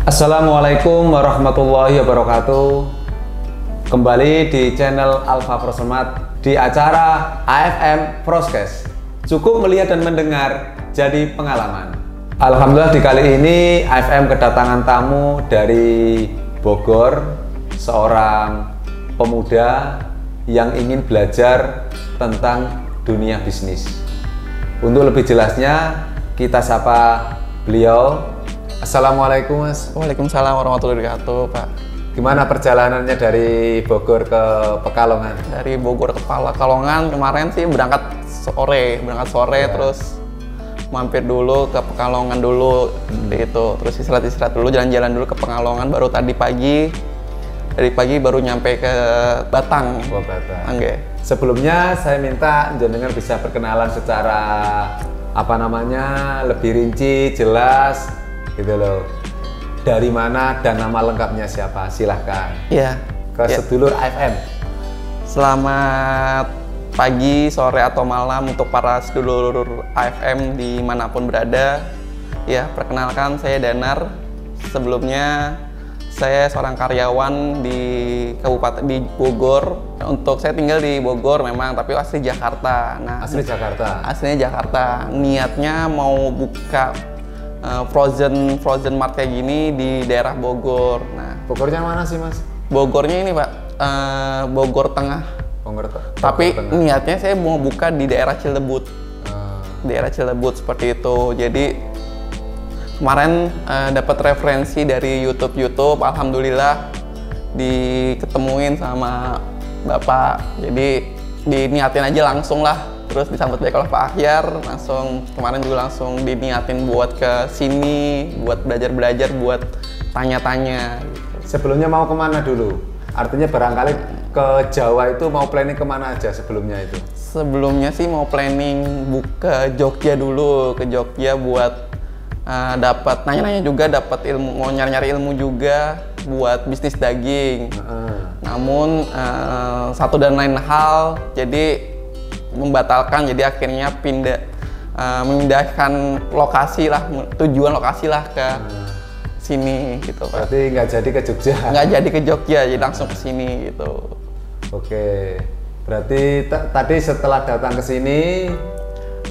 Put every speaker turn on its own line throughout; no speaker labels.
Assalamualaikum warahmatullahi wabarakatuh. Kembali di channel Alfa Prosemat di acara AFM Proskes. Cukup melihat dan mendengar jadi pengalaman. Alhamdulillah di kali ini AFM kedatangan tamu dari Bogor, seorang pemuda yang ingin belajar tentang dunia bisnis. Untuk lebih jelasnya kita sapa beliau. Assalamualaikum Mas.
Waalaikumsalam warahmatullahi wabarakatuh, Pak.
Gimana perjalanannya dari Bogor ke Pekalongan?
Dari Bogor ke Pekalongan kemarin sih berangkat sore ya. Terus mampir dulu ke Pekalongan dulu, itu. Terus istirahat dulu, jalan-jalan dulu ke Pekalongan. Baru tadi pagi, dari pagi baru nyampe ke Batang.
Oh, Batang.
Oke.
Sebelumnya saya minta jenengan bisa perkenalan secara lebih rinci, jelas, gitu loh. Dari mana dan nama lengkapnya siapa? Silahkan.
Iya.
Ke sedulur AFM.
Selamat pagi, sore atau malam untuk para sedulur AFM dimanapun berada. Ya, perkenalkan saya Danar. Sebelumnya saya seorang karyawan di Kabupaten di Bogor. Untuk saya tinggal di Bogor memang, tapi asli Jakarta. Nah,
Asli Jakarta.
Aslinya Jakarta. Niatnya mau buka frozen mart kayak gini di daerah Bogor. Nah,
Bogornya mana sih Mas?
Bogornya ini Pak, Bogor Tengah. Tapi
Tengah.
niatnya saya mau buka di daerah Cilebut. Daerah Cilebut seperti itu. Jadi kemarin dapat referensi dari YouTube. Alhamdulillah diketemuin sama Bapak. Jadi diniatin aja langsung lah. Terus disambut baik oleh Pak Akhyar, kemarin juga langsung diniatin buat ke sini, buat belajar, buat tanya-tanya.
Sebelumnya mau kemana dulu? Artinya barangkali ke Jawa itu mau planning kemana aja sebelumnya itu?
Sebelumnya sih mau planning buka Jogja dulu, ke Jogja buat dapat nanya-nanya juga, dapat ilmu, mau nyari-nyari ilmu juga buat bisnis daging. Namun satu dan lain hal, jadi membatalkan, jadi akhirnya memindahkan tujuan lokasi lah ke sini gitu Pak.
Berarti nggak jadi ke Jogja?
Nggak jadi ke Jogja, jadi langsung ke sini gitu.
Oke, berarti tadi setelah datang ke sini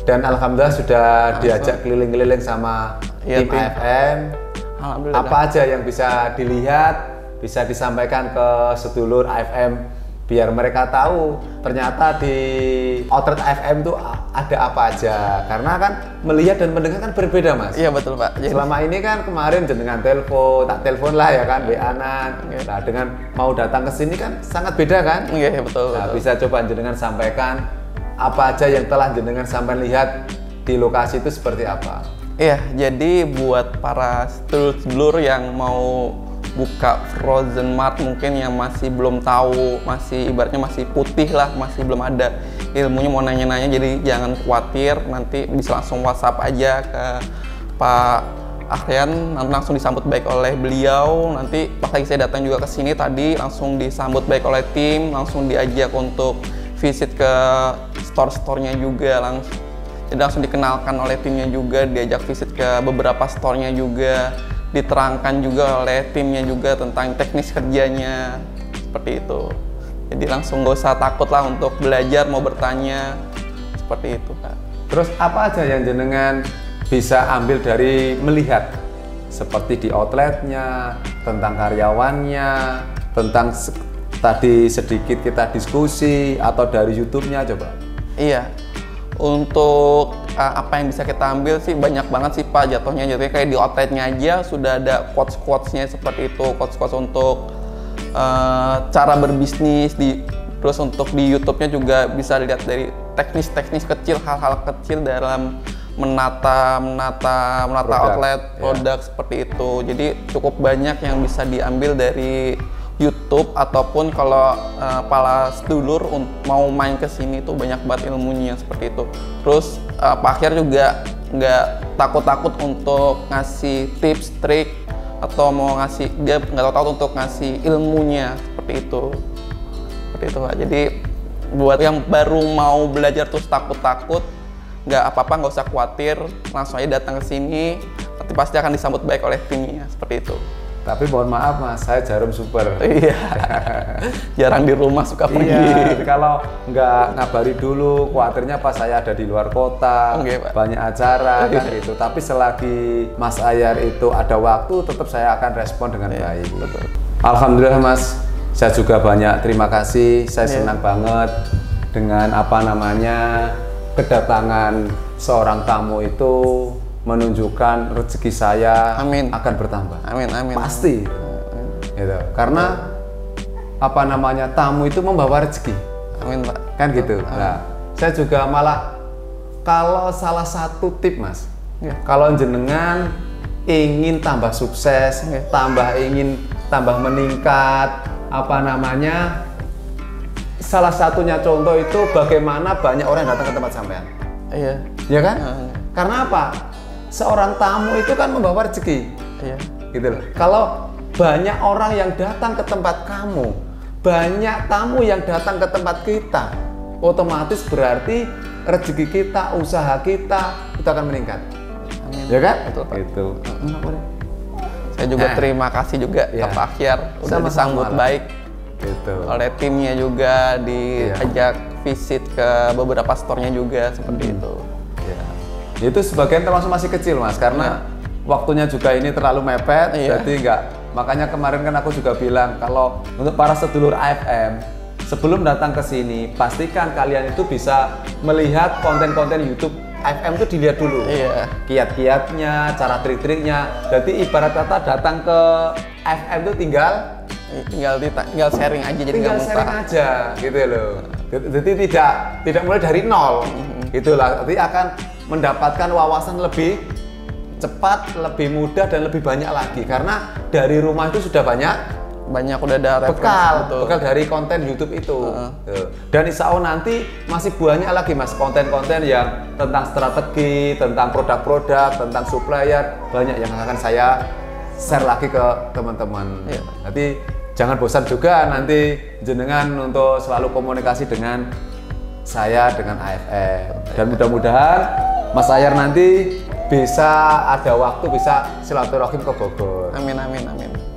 dan alhamdulillah sudah diajak keliling-keliling sama tim AFM.
Alhamdulillah.
Apa aja yang bisa dilihat, bisa disampaikan ke sedulur AFM biar mereka tahu ternyata di outlet AFM itu ada apa aja, karena kan melihat dan mendengar kan berbeda Mas.
Iya betul Pak. Jadi,
selama ini kan kemarin dengan tak telepon lah ya kan, WA-an. Nah dengan mau datang ke sini kan sangat beda kan.
Iya betul.
Nah bisa coba jenengan sampaikan apa aja yang telah jenengan sampai lihat di lokasi itu seperti apa.
Iya, jadi buat para sedulur yang mau buka frozen mart mungkin yang masih belum tahu, masih ibaratnya masih putih lah, masih belum ada ilmunya, mau nanya-nanya, jadi jangan khawatir, nanti bisa langsung WhatsApp aja ke Pak Akhyar, nanti langsung disambut baik oleh beliau. Nanti pas lagi saya datang juga ke sini tadi langsung disambut baik oleh tim, langsung diajak untuk visit ke store-store-nya juga langsung. Jadi langsung dikenalkan oleh timnya juga, diajak visit ke beberapa store-nya juga, diterangkan juga oleh timnya juga tentang teknis kerjanya, seperti itu. Jadi langsung gak usah takut lah untuk belajar, mau bertanya, seperti itu Kak.
Terus apa aja yang jenengan bisa ambil dari melihat, seperti di outletnya, tentang karyawannya, tentang tadi sedikit kita diskusi, atau dari YouTube-nya coba? Iya.
Untuk apa yang bisa kita ambil sih banyak banget sih Pak, jatuhnya kayak di outletnya aja sudah ada quotes-quotesnya seperti itu, quotes-quotes untuk cara berbisnis, terus untuk di YouTube-nya juga bisa dilihat dari teknis-teknis kecil, hal-hal kecil dalam menata outlet produk seperti itu. Jadi cukup banyak yang bisa diambil dari YouTube, ataupun kalau para sedulur mau main ke sini tuh banyak banget ilmunya seperti itu. Terus Pak Akhyar juga nggak takut-takut untuk ngasih tips, trik, atau mau ngasih, dia nggak tahu untuk ngasih ilmunya seperti itu Pak. Jadi buat yang baru mau belajar terus takut-takut, nggak apa-apa, nggak usah khawatir, langsung aja datang ke sini, nanti pasti akan disambut baik oleh timnya seperti itu.
Tapi mohon maaf Mas, saya jarum super.
Iya. Jarang di rumah, suka pergi.
Iya, kalau nggak ngabari dulu, khawatirnya pas saya ada di luar kota, banyak acara kan gitu. Tapi selagi Mas Ayar itu ada waktu, tetap saya akan respon dengan baik.
Betul.
Alhamdulillah Mas, saya juga banyak terima kasih. Saya senang banget dengan kedatangan seorang tamu itu menunjukkan rezeki saya akan bertambah.
Amin.
Pasti. Gitu. Karena tamu itu membawa rezeki.
Amin, Pak.
Kan gitu. Nah, saya juga malah kalau salah satu tip Mas, kalau jenengan ingin tambah sukses, ingin tambah meningkat, salah satunya contoh itu bagaimana banyak orang yang datang ke tempat sampean.
Iya.
Ya kan? Karena apa? Seorang tamu itu kan membawa rezeki.
Iya.
Gitu loh. Kalau banyak orang yang datang ke tempat kamu, banyak tamu yang datang ke tempat kita, otomatis berarti rezeki kita, usaha kita itu akan meningkat.
Amin.
Ya kan?
Betul, Pak.
Itu.
Saya juga terima kasih juga ke Pak Akyar udah disambut baik.
Gitu.
Oleh timnya juga diajak visit ke beberapa store-nya juga seperti itu.
Itu sebagian termasuk masih kecil Mas, karena waktunya juga ini terlalu mepet, jadi makanya kemarin kan aku juga bilang kalau untuk para sedulur AFM sebelum datang ke sini pastikan kalian itu bisa melihat konten-konten YouTube AFM itu dilihat dulu, kiat-kiatnya, cara trik-triknya. Jadi ibarat kata datang ke AFM itu tinggal
sharing aja, jadi
tinggal sharing aja gitu loh. Jadi tidak mulai dari nol, gitulah. Nanti akan mendapatkan wawasan lebih cepat, lebih mudah dan lebih banyak lagi karena dari rumah itu sudah banyak
udah ada
bekal dari konten YouTube itu. Dan insya Allah nanti masih banyak lagi Mas konten-konten yang tentang strategi, tentang produk-produk, tentang supplier, banyak yang akan saya share lagi ke teman-teman. Nanti jangan bosan juga nanti jenengan untuk selalu komunikasi dengan saya, dengan AFM. Dan mudah-mudahan Mas Ayar nanti bisa ada waktu bisa silaturahim ke Bogor.
Amin.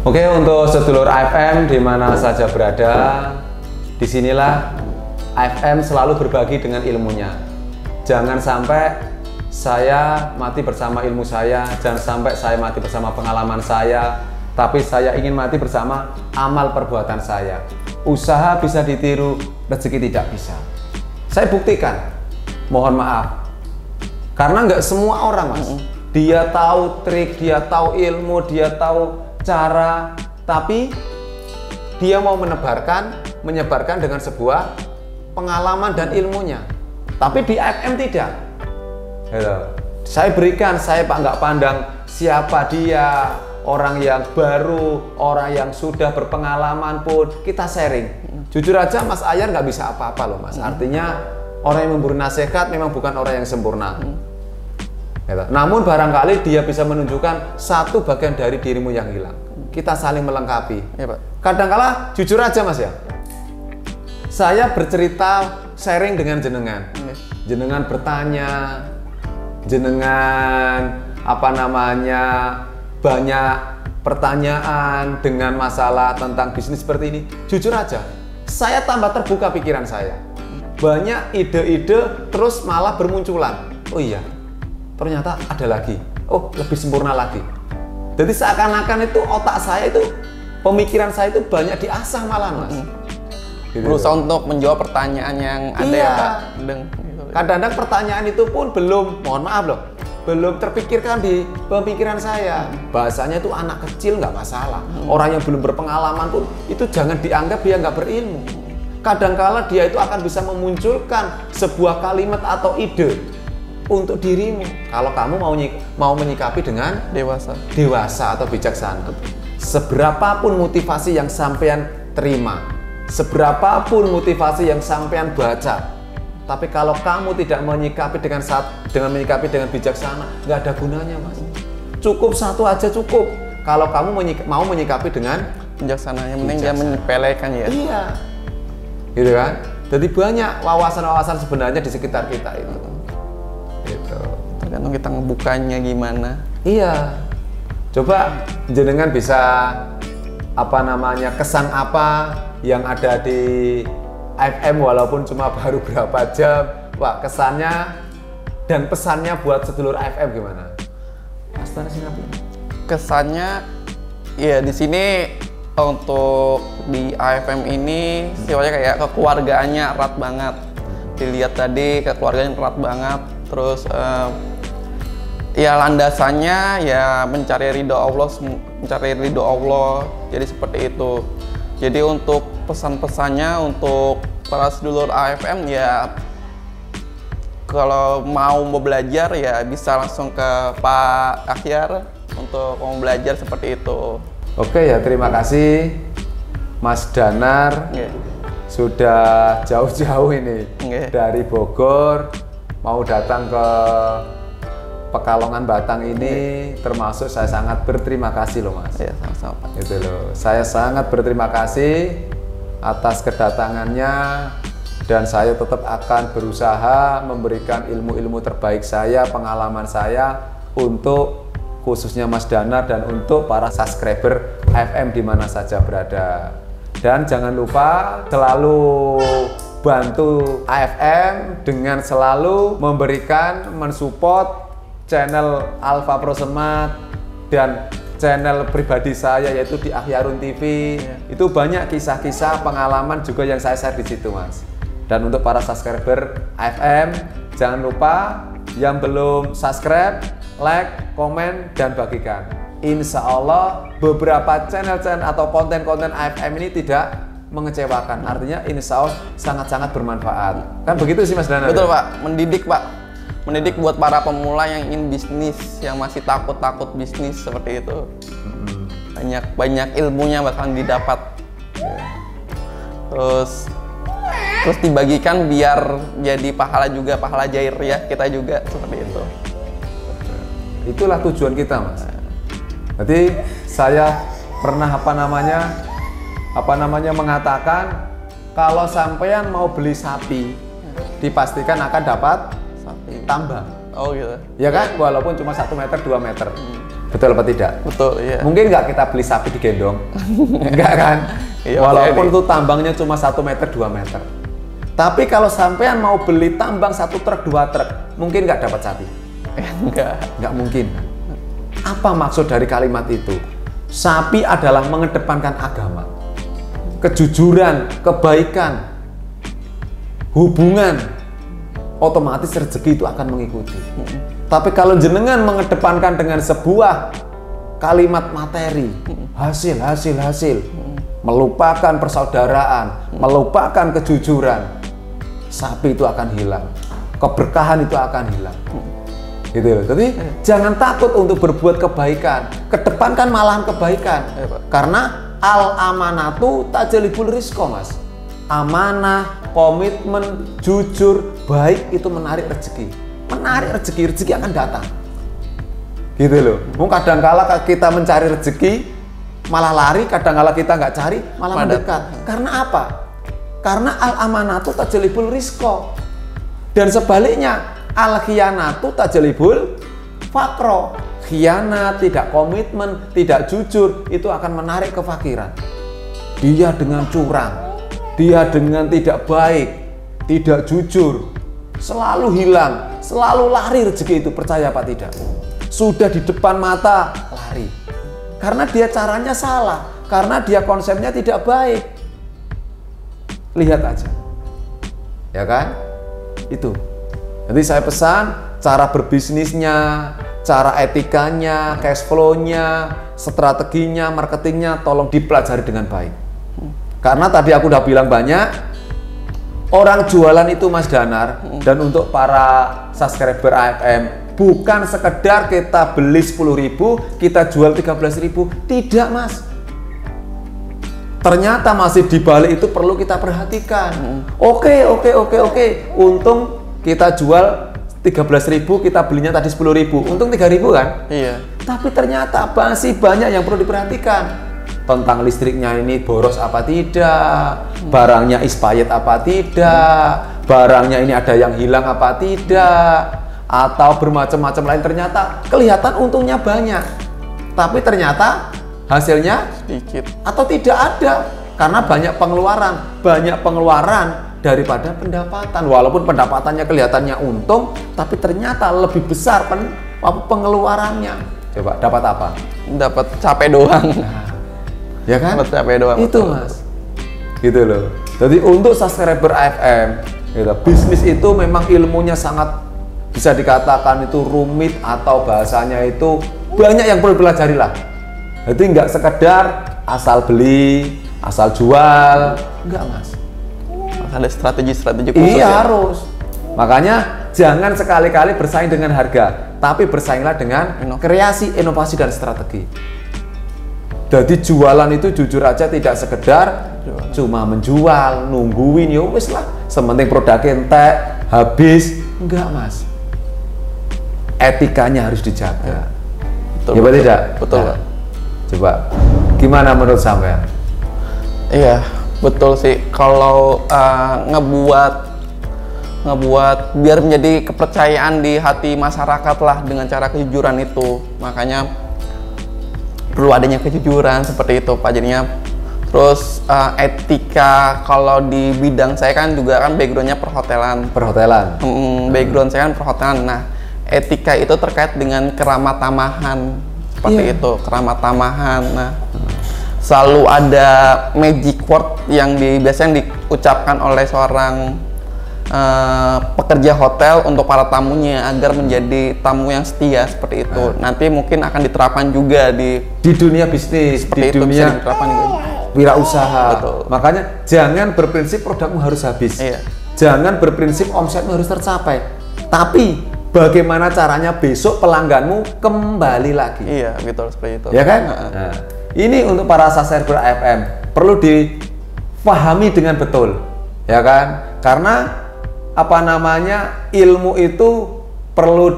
Oke, untuk sedulur AFM di mana saja berada, disinilah AFM selalu berbagi dengan ilmunya. Jangan sampai saya mati bersama ilmu saya, jangan sampai saya mati bersama pengalaman saya, tapi saya ingin mati bersama amal perbuatan saya. Usaha bisa ditiru, rezeki tidak bisa. Saya buktikan, mohon maaf, karena nggak semua orang Mas, dia tahu trik, dia tahu ilmu, dia tahu cara, tapi dia mau menyebarkan dengan sebuah pengalaman dan ilmunya. Tapi di AFM tidak. Saya berikan, saya nggak pandang siapa dia, orang yang baru, orang yang sudah berpengalaman pun kita sharing. Jujur aja Mas Ayar nggak bisa apa-apa loh Mas. Artinya orang yang memberi nasihat memang bukan orang yang sempurna. Namun barangkali dia bisa menunjukkan satu bagian dari dirimu yang hilang. Kita saling melengkapi. Kadang-kala jujur aja Mas ya, saya bercerita sharing dengan jenengan. Jenengan bertanya, jenengan banyak pertanyaan dengan masalah tentang bisnis seperti ini. Jujur aja, saya tambah terbuka pikiran saya. Banyak ide-ide terus malah bermunculan. Oh iya, ternyata ada lagi. Oh, lebih sempurna lagi. Jadi seakan-akan itu otak saya itu, pemikiran saya itu banyak diasah malah Mas.
Berusaha untuk menjawab pertanyaan yang ada ya Pak.
Kadang-kadang pertanyaan itu pun belum, mohon maaf loh, belum terpikirkan di pemikiran saya. Bahasanya itu anak kecil nggak masalah. Orang yang belum berpengalaman pun itu jangan dianggap dia nggak berilmu. Kadangkala dia itu akan bisa memunculkan sebuah kalimat atau ide untuk dirimu. Kalau kamu mau menyikapi dengan dewasa atau bijaksana. Seberapapun motivasi yang sampean terima, seberapapun motivasi yang sampean baca, tapi kalau kamu tidak menyikapi dengan bijaksana, nggak ada gunanya Mas. Cukup satu aja cukup. Kalau kamu mau menyikapi dengan
bijaksana, yang penting jangan menyepelekan ya.
Iya, gitu kan. Jadi banyak wawasan-wawasan sebenarnya di sekitar kita itu. Gitu.
Tergantung kita ngebukanya gimana.
Iya. Coba jenengan bisa apa namanya, kesan apa yang ada di AFM walaupun cuma baru berapa jam, wah kesannya dan pesannya buat sedulur AFM gimana?
Kesannya ya di sini untuk di AFM ini sifatnya kayak kekeluargaannya erat banget. Dilihat tadi kekeluarganya erat banget. Terus ya landasannya ya mencari ridho Allah, jadi seperti itu. Jadi untuk pesan-pesannya untuk para sedulur AFM ya, kalau mau belajar ya bisa langsung ke Pak Akhyar untuk mau belajar seperti itu.
Oke ya, terima kasih Mas Danar. Sudah jauh-jauh ini dari Bogor mau datang ke Pekalongan Batang ini, termasuk saya sangat berterima kasih loh Mas.
Ya, sama-sama.
Gitu loh. Saya sangat berterima kasih atas kedatangannya, dan saya tetap akan berusaha memberikan ilmu-ilmu terbaik saya, pengalaman saya untuk khususnya Mas Danar dan untuk para subscriber AFM di mana saja berada. Dan jangan lupa selalu bantu AFM dengan selalu memberikan, mensupport channel Alpha Pro Smart dan channel pribadi saya yaitu di Akhyarun TV. Itu banyak kisah-kisah pengalaman juga yang saya share di situ Mas. Dan untuk para subscriber AFM, jangan lupa yang belum subscribe, like, komen, dan bagikan. Insya Allah beberapa channel-channel atau konten-konten AFM ini tidak mengecewakan. Artinya insya Allah sangat-sangat bermanfaat. Kan begitu sih Mas Danar?
Betul Pak, mendidik Pak. Mendidik buat para pemula yang ingin bisnis, yang masih takut-takut bisnis seperti itu. Banyak ilmunya bahkan didapat. Terus dibagikan biar jadi pahala juga, pahala jair ya kita juga seperti itu.
Itulah tujuan kita Mas. Jadi saya pernah mengatakan kalau sampean mau beli sapi dipastikan akan dapat sapi tambang.
Oh gitu.
Ya kan, walaupun cuma 1 meter 2 meter. Betul apa tidak?
Betul, iya.
Mungkin nggak kita beli sapi digendong? Enggak kan?
Iya,
walaupun itu tambangnya cuma 1 meter 2 meter. Tapi kalau sampean mau beli tambang 1 truk 2 truk, mungkin nggak dapat sapi? Nggak mungkin. Apa maksud dari kalimat itu? Sapi adalah mengedepankan agama, kejujuran, kebaikan, hubungan, otomatis rezeki itu akan mengikuti. Tapi kalau jenengan mengedepankan dengan sebuah kalimat materi, hasil, melupakan persaudaraan, melupakan kejujuran, sapi itu akan hilang, keberkahan itu akan hilang. Gitu loh. Jadi jangan takut untuk berbuat kebaikan, kedepankan malahan kebaikan. Karena al amanatu tajalibul rizqo Mas. Amanah, komitmen, jujur, baik itu menarik rezeki. Menarik rezeki akan datang. Gitu loh. Kadang-kala kita mencari rezeki malah lari, kadang-kala kita nggak cari malah mendekat. Karena apa? Karena al amanatu tajalibul rizqo. Dan sebaliknya, al khiyanatu tajalibul fakro. Khianat, tidak komitmen, tidak jujur, itu akan menarik kefakiran. Dia dengan curang, dia dengan tidak baik, tidak jujur, selalu hilang, selalu lari rezeki itu, percaya apa tidak? Sudah di depan mata, lari. Karena dia caranya salah, karena dia konsepnya tidak baik. Lihat aja. Ya kan? Itu. Jadi saya pesan, cara berbisnisnya, cara etikanya, cash flow-nya, strateginya, marketingnya, tolong dipelajari dengan baik. Karena tadi aku udah bilang banyak, orang jualan itu Mas Danar, dan untuk para subscriber AFM, bukan sekedar kita beli 10.000, kita jual 13.000, tidak Mas. Ternyata masih di balik itu perlu kita perhatikan. Oke. Untung kita jual 13.000, kita belinya tadi 10.000, untung 3.000 kan?
Iya.
Tapi ternyata masih banyak yang perlu diperhatikan. Tentang listriknya ini boros apa tidak, barangnya expired apa tidak, barangnya ini ada yang hilang apa tidak, atau bermacam-macam lain. Ternyata kelihatan untungnya banyak, tapi ternyata hasilnya
sedikit
atau tidak ada karena banyak pengeluaran daripada pendapatan. Walaupun pendapatannya kelihatannya untung, tapi ternyata lebih besar pengeluarannya. Coba dapat apa?
Dapat capek doang.
Ya kan?
Dapat capek doang.
Itu Mas. Gitu loh. Jadi untuk subscriber AFM, gitu, bisnis itu memang ilmunya sangat bisa dikatakan itu rumit atau bahasanya itu banyak yang perlu dipelajari lah. Jadi nggak sekedar asal beli, asal jual, enggak Mas.
Ada strategi-strategi khusus.
Iya harus. Makanya jangan sekali-kali bersaing dengan harga, tapi bersainglah dengan kreasi, inovasi dan strategi. Jadi jualan itu jujur aja tidak sekedar cuma menjual, nungguin ya wis lah. Sementing produknya entek, habis, enggak Mas. Etikanya harus dijaga.
Betul,
Ya,
betul,
tidak?
betul.
Nah, coba gimana menurut sampean?
Iya, betul sih. Kalau ngebuat biar menjadi kepercayaan di hati masyarakat lah dengan cara kejujuran itu. Makanya perlu adanya kejujuran seperti itu Pak. Jadinya terus etika, kalau di bidang saya kan juga kan backgroundnya perhotelan. Background saya kan perhotelan. Nah, etika itu terkait dengan keramat tamahan seperti itu, keramat tamahan. Nah, selalu ada magic word yang biasanya diucapkan oleh seorang pekerja hotel untuk para tamunya agar menjadi tamu yang setia seperti itu. Nanti mungkin akan diterapkan juga di
dunia bisnis,
seperti
di
itu
dunia
bisa diterapkan juga.
wirausaha.
Betul.
Makanya jangan berprinsip produkmu harus habis.
Iya.
Jangan berprinsip omsetmu harus tercapai. Tapi bagaimana caranya besok pelangganmu kembali lagi.
Iya, betul seperti itu.
Ya kan? Nah, ini untuk para subscriber AFM perlu difahami dengan betul. Ya kan? Karena ilmu itu perlu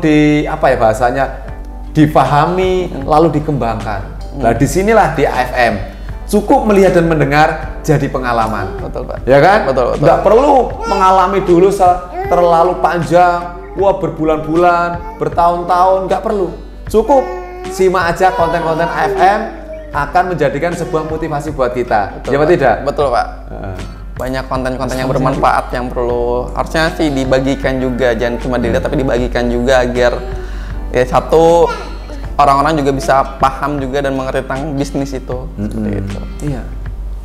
difahami lalu dikembangkan. Nah, disinilah di AFM cukup melihat dan mendengar jadi pengalaman.
Betul Pak.
Ya kan?
Betul.
Nggak perlu mengalami dulu terlalu panjang, berbulan-bulan, bertahun-tahun, nggak perlu. Cukup simak aja konten-konten AFM akan menjadikan sebuah motivasi buat kita.
Betul,
ya Pak, tidak?
Betul Pak. Banyak konten-konten yang bermanfaat yang perlu harusnya sih dibagikan juga, jangan cuma dilihat tapi dibagikan juga agar ya satu orang-orang juga bisa paham juga dan mengerti tentang bisnis itu. Seperti itu.
Iya.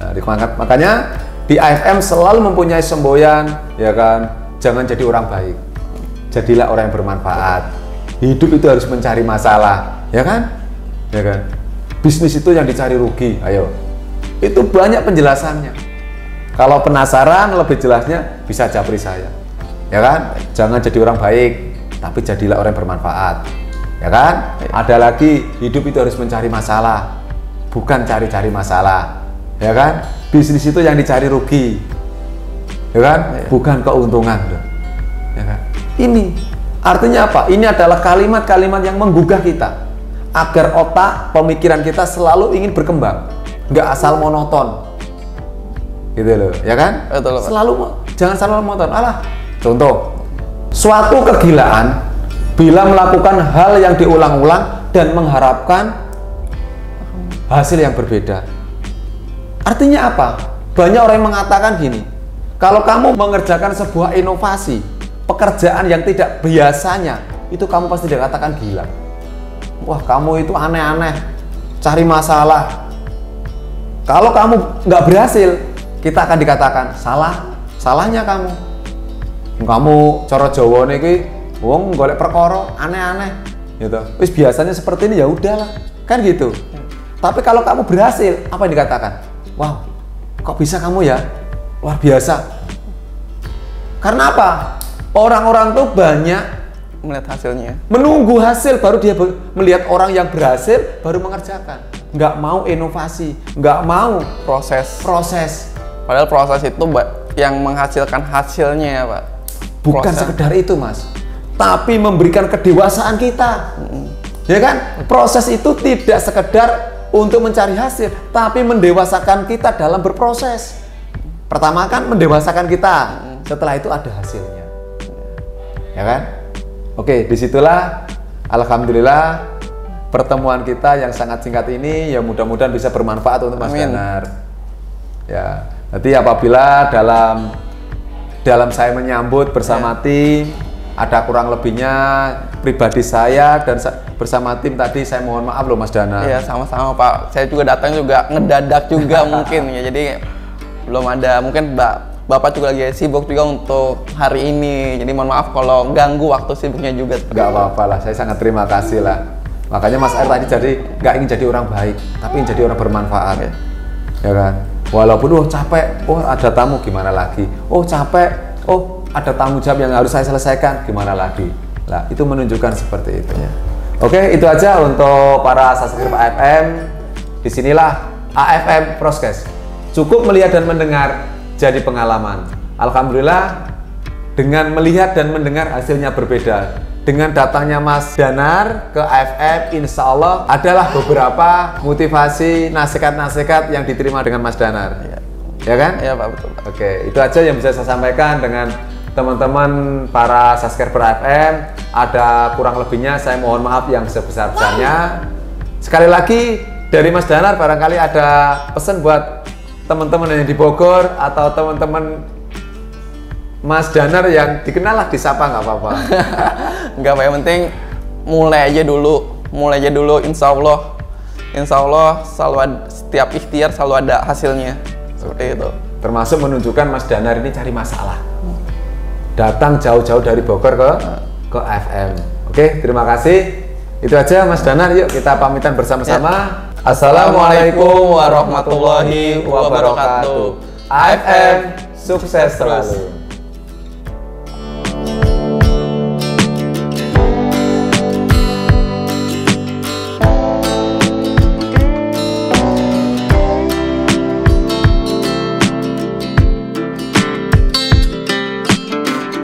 Nah, makanya di AFM selalu mempunyai semboyan, ya kan? Jangan jadi orang baik. Jadilah orang yang bermanfaat. Hidup itu harus mencari masalah, ya kan? Ya kan? Bisnis itu yang dicari rugi. Ayo. Itu banyak penjelasannya. Kalau penasaran lebih jelasnya bisa japri saya. Ya kan? Jangan jadi orang baik, tapi jadilah orang yang bermanfaat. Ya kan? Ada lagi, hidup itu harus mencari masalah, bukan cari-cari masalah. Ya kan? Bisnis itu yang dicari rugi. Ya kan? Bukan keuntungan. Ya kan? Ini artinya apa? Ini adalah kalimat-kalimat yang menggugah kita agar otak, pemikiran kita selalu ingin berkembang, nggak asal monoton. Gitu loh, ya kan?
Betul, Pak.
Jangan selalu monoton. Contoh, suatu kegilaan bila melakukan hal yang diulang-ulang dan mengharapkan hasil yang berbeda. Artinya apa? Banyak orang yang mengatakan gini, kalau kamu mengerjakan sebuah inovasi, pekerjaan yang tidak biasanya, itu kamu pasti dikatakan gila. Wah, kamu itu aneh-aneh, cari masalah. Kalau kamu nggak berhasil, kita akan dikatakan salahnya kamu cara Jawa niki wong golek perkara aneh-aneh gitu. Wis biasanya seperti ini ya udahlah, kan gitu. Tapi kalau kamu berhasil, apa yang dikatakan? Wow, kok bisa kamu ya? Luar biasa. Karena apa? Orang-orang tuh banyak
melihat hasilnya.
Menunggu hasil baru dia melihat orang yang berhasil baru mengerjakan. Nggak mau inovasi, nggak mau proses.
Padahal proses itu yang menghasilkan hasilnya ya Pak.
Bukan sekedar itu Mas, tapi memberikan kedewasaan kita. Ya kan? Proses itu tidak sekedar untuk mencari hasil, tapi mendewasakan kita dalam berproses. Pertama kan mendewasakan kita, setelah itu ada hasilnya. Ya kan? Oke, disitulah alhamdulillah pertemuan kita yang sangat singkat ini ya mudah-mudahan bisa bermanfaat untuk Mas
Amin.
Danar. Ya, jadi apabila dalam saya menyambut bersama tim ada kurang lebihnya pribadi saya dan bersama tim tadi saya mohon maaf loh Mas Danar.
Iya, sama-sama Pak. Saya juga datang juga ngedadak juga mungkin ya. Jadi belum ada, mungkin Bapak juga lagi sibuk juga untuk hari ini. Jadi mohon maaf kalau ganggu waktu sibuknya juga.
Nggak apa-apa lah, saya sangat terima kasih lah. Makanya Mas R tadi jadi nggak ingin jadi orang baik, tapi ingin jadi orang bermanfaat.
Oke.
Ya kan? Walaupun capek, ada tamu gimana lagi? Capek, ada tanggung jawab yang harus saya selesaikan gimana lagi? Lah, itu menunjukkan seperti itu.
Ya.
Oke, itu aja untuk para subscriber AFM. Disinilah AFM Proskes. Cukup melihat dan mendengar jadi pengalaman. Alhamdulillah dengan melihat dan mendengar hasilnya berbeda. Dengan datangnya Mas Danar ke AFM, insya Allah adalah beberapa motivasi, nasihat-nasihat yang diterima dengan Mas Danar. Ya kan?
Iya Pak, betul Pak.
Oke, itu aja yang bisa saya sampaikan dengan teman-teman para subscriber AFM. Ada kurang lebihnya saya mohon maaf yang sebesar-besarnya. Sekali lagi dari Mas Danar barangkali ada pesan buat teman-teman yang di Bogor atau teman-teman Mas Danar yang dikenal lah, disapa nggak apa-apa.
Nggak Pak, yang penting mulai aja dulu, insya Allah selalu ada, setiap ikhtiar selalu ada hasilnya. Seperti itu.
Termasuk menunjukkan Mas Danar ini cari masalah. Datang jauh-jauh dari Bogor ke AFM. Oke, terima kasih. Itu aja Mas Danar, yuk kita pamitan bersama-sama. Assalamualaikum warahmatullahi wabarakatuh. AFM sukses selalu.